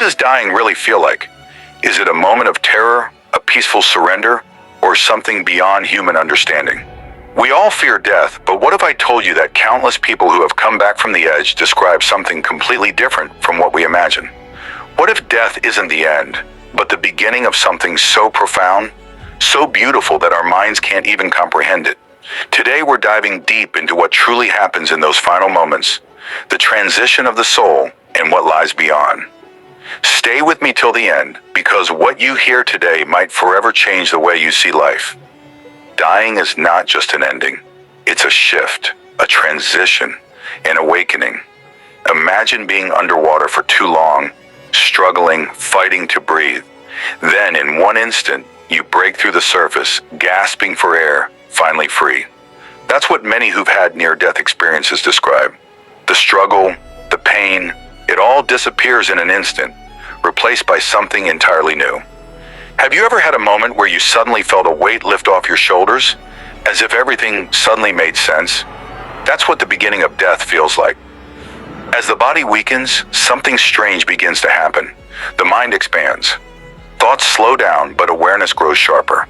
does dying really feel like? Is it a moment of terror, a peaceful surrender, or something beyond human understanding? We all fear death, but what if I told you that countless people who have come back from the edge describe something completely different from what we imagine? What if death isn't the end, but the beginning of something so profound, so beautiful that our minds can't even comprehend it? Today we're diving deep into what truly happens in those final moments, the transition of the soul, and what lies beyond. Stay with me till the end, because what you hear today might forever change the way you see life. Dying is not just an ending. It's a shift, a transition, an awakening. Imagine being underwater for too long, struggling, fighting to breathe. Then, in one instant, you break through the surface, gasping for air, finally free. That's what many who've had near-death experiences describe. The struggle, the pain, it all disappears in an instant, replaced by something entirely new. Have you ever had a moment where you suddenly felt a weight lift off your shoulders, as if everything suddenly made sense? That's what the beginning of death feels like. As the body weakens, something strange begins to happen. The mind expands. Thoughts slow down, but awareness grows sharper.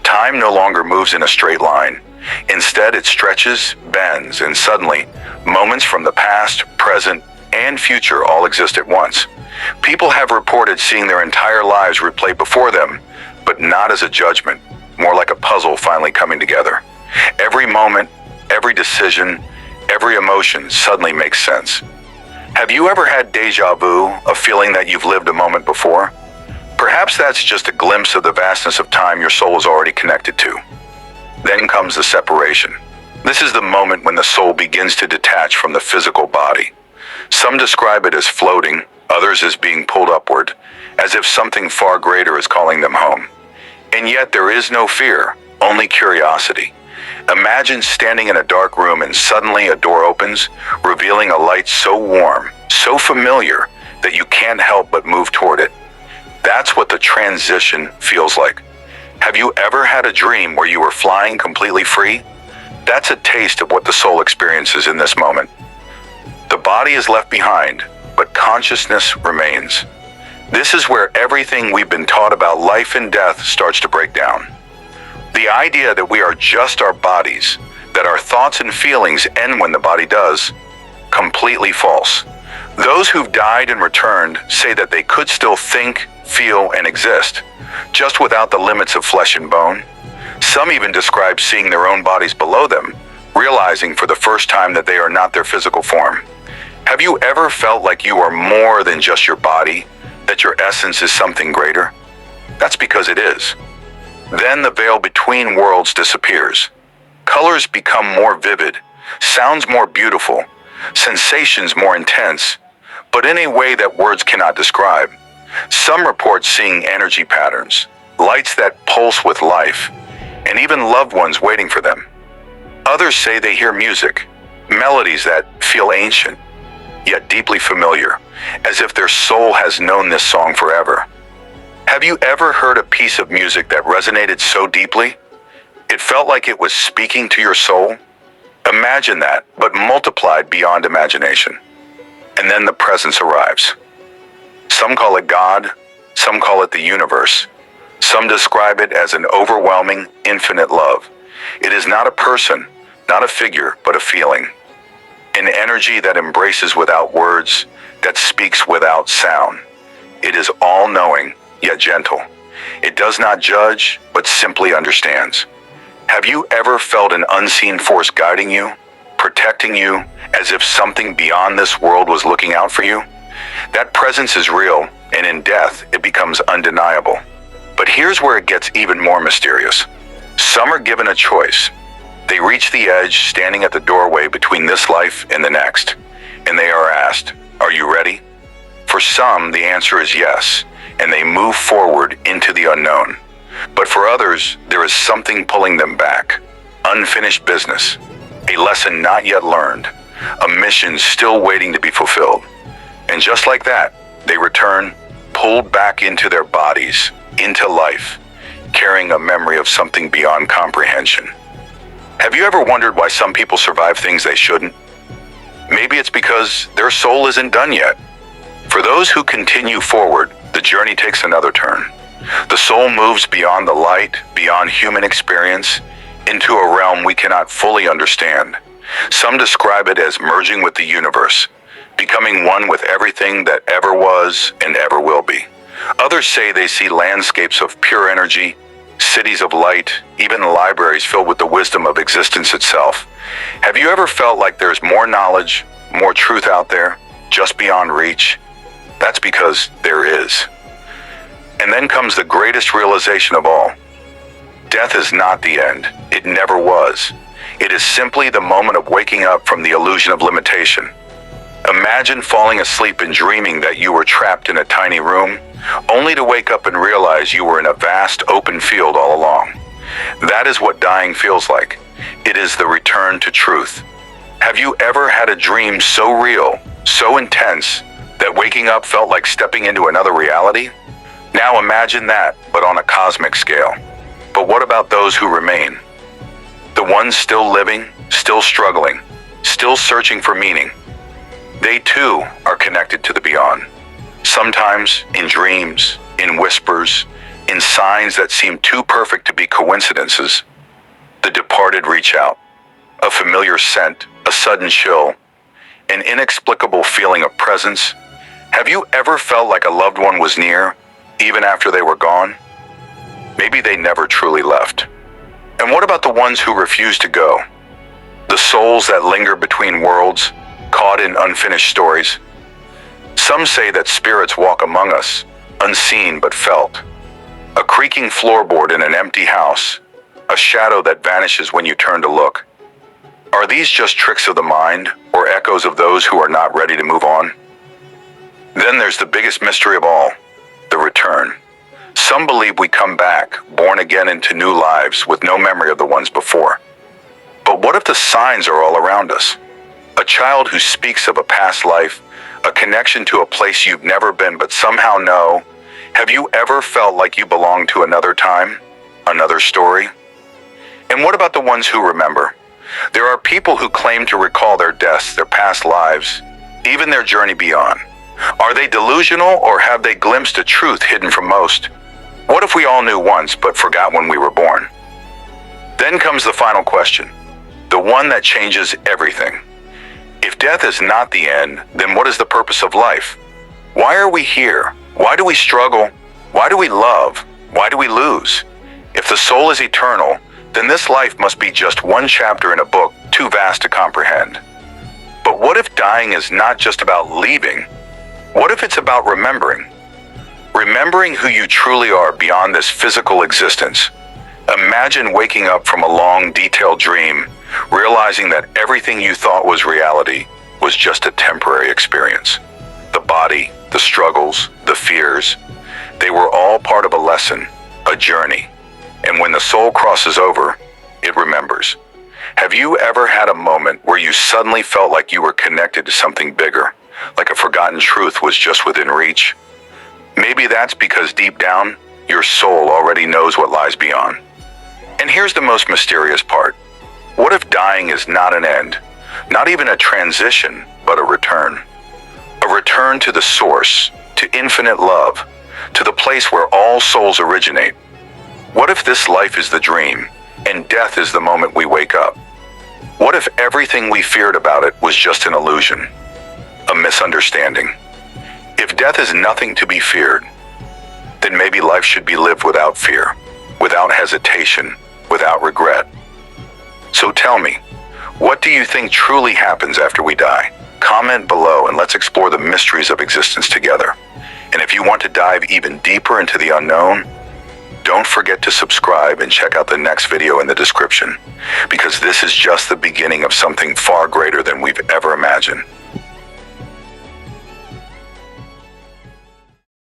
Time no longer moves in a straight line. Instead, it stretches, bends, and suddenly, moments from the past, present, and future all exist at once. People have reported seeing their entire lives replay before them, but not as a judgment, more like a puzzle finally coming together. Every moment, every decision, every emotion suddenly makes sense. Have you ever had déjà vu, a feeling that you've lived a moment before? Perhaps that's just a glimpse of the vastness of time your soul is already connected to. Then comes the separation. This is the moment when the soul begins to detach from the physical body. Some describe it as floating, others as being pulled upward, as if something far greater is calling them home. And yet there is no fear, only curiosity. Imagine standing in a dark room and suddenly a door opens, revealing a light so warm, so familiar, that you can't help but move toward it. That's what the transition feels like. Have you ever had a dream where you were flying completely free? That's a taste of what the soul experiences in this moment. The body is left behind, but consciousness remains. This is where everything we've been taught about life and death starts to break down. The idea that we are just our bodies, that our thoughts and feelings end when the body does, completely false. Those who've died and returned say that they could still think, feel, and exist, just without the limits of flesh and bone. Some even describe seeing their own bodies below them, realizing for the first time that they are not their physical form. Have you ever felt like you are more than just your body, that your essence is something greater? That's because it is. Then the veil between worlds disappears. Colors become more vivid, sounds more beautiful, sensations more intense, but in a way that words cannot describe. Some report seeing energy patterns, lights that pulse with life, and even loved ones waiting for them. Others say they hear music, melodies that feel ancient, yet deeply familiar, as if their soul has known this song forever. Have you ever heard a piece of music that resonated so deeply? It felt like it was speaking to your soul? Imagine that, but multiplied beyond imagination. And then the presence arrives. Some call it God, some call it the universe. Some describe it as an overwhelming, infinite love. It is not a person, not a figure, but a feeling. An energy that embraces without words, that speaks without sound. It is all-knowing, yet gentle. It does not judge, but simply understands. Have you ever felt an unseen force guiding you, protecting you, as if something beyond this world was looking out for you? That presence is real, and in death, it becomes undeniable. But here's where it gets even more mysterious. Some are given a choice. They reach the edge, standing at the doorway between this life and the next, and they are asked, "Are you ready?" For some, the answer is yes, and they move forward into the unknown. But for others, there is something pulling them back. Unfinished business, a lesson not yet learned, a mission still waiting to be fulfilled. And just like that, they return, pulled back into their bodies, into life, carrying a memory of something beyond comprehension. Have you ever wondered why some people survive things they shouldn't? Maybe it's because their soul isn't done yet. For those who continue forward, the journey takes another turn. The soul moves beyond the light, beyond human experience, into a realm we cannot fully understand. Some describe it as merging with the universe, becoming one with everything that ever was and ever will be. Others say they see landscapes of pure energy, cities of light, even libraries filled with the wisdom of existence itself. Have you ever felt like there's more knowledge, more truth out there, just beyond reach? That's because there is. And then comes the greatest realization of all. Death is not the end. It never was. It is simply the moment of waking up from the illusion of limitation. Imagine falling asleep and dreaming that you were trapped in a tiny room, only to wake up and realize you were in a vast open field all along. That is what dying feels like. It is the return to truth. Have you ever had a dream so real, so intense, that waking up felt like stepping into another reality? Now imagine that, but on a cosmic scale. But what about those who remain? The ones still living, still struggling, still searching for meaning. They too are connected to the beyond. Sometimes in dreams, in whispers, in signs that seem too perfect to be coincidences, the departed reach out. A familiar scent, a sudden chill, an inexplicable feeling of presence. Have you ever felt like a loved one was near, even after they were gone? Maybe they never truly left. And what about the ones who refuse to go? The souls that linger between worlds, caught in unfinished stories. Some say that spirits walk among us, unseen but felt. A creaking floorboard in an empty house, a shadow that vanishes when you turn to look. Are these just tricks of the mind, or echoes of those who are not ready to move on? Then there's the biggest mystery of all, the return. Some believe we come back, born again into new lives with no memory of the ones before. But what if the signs are all around us? A child who speaks of a past life, a connection to a place you've never been but somehow know. Have you ever felt like you belong to another time, another story? And what about the ones who remember? There are people who claim to recall their deaths, their past lives, even their journey beyond. Are they delusional, or have they glimpsed a truth hidden from most? What if we all knew once but forgot when we were born? Then comes the final question, the one that changes everything. If death is not the end, then what is the purpose of life? Why are we here? Why do we struggle? Why do we love? Why do we lose? If the soul is eternal, then this life must be just one chapter in a book too vast to comprehend. But what if dying is not just about leaving? What if it's about remembering? Remembering who you truly are beyond this physical existence. Imagine waking up from a long, detailed dream, realizing that everything you thought was reality was just a temporary experience. The body, the struggles, the fears, they were all part of a lesson, a journey. And when the soul crosses over, it remembers. Have you ever had a moment where you suddenly felt like you were connected to something bigger, like a forgotten truth was just within reach? Maybe that's because deep down, your soul already knows what lies beyond. And here's the most mysterious part. What if dying is not an end, not even a transition, but a return? A return to the source, to infinite love, to the place where all souls originate. What if this life is the dream, and death is the moment we wake up? What if everything we feared about it was just an illusion, a misunderstanding? If death is nothing to be feared, then maybe life should be lived without fear, without hesitation, without regret. So tell me, what do you think truly happens after we die? Comment below and let's explore the mysteries of existence together. And if you want to dive even deeper into the unknown, don't forget to subscribe and check out the next video in the description, because this is just the beginning of something far greater than we've ever imagined.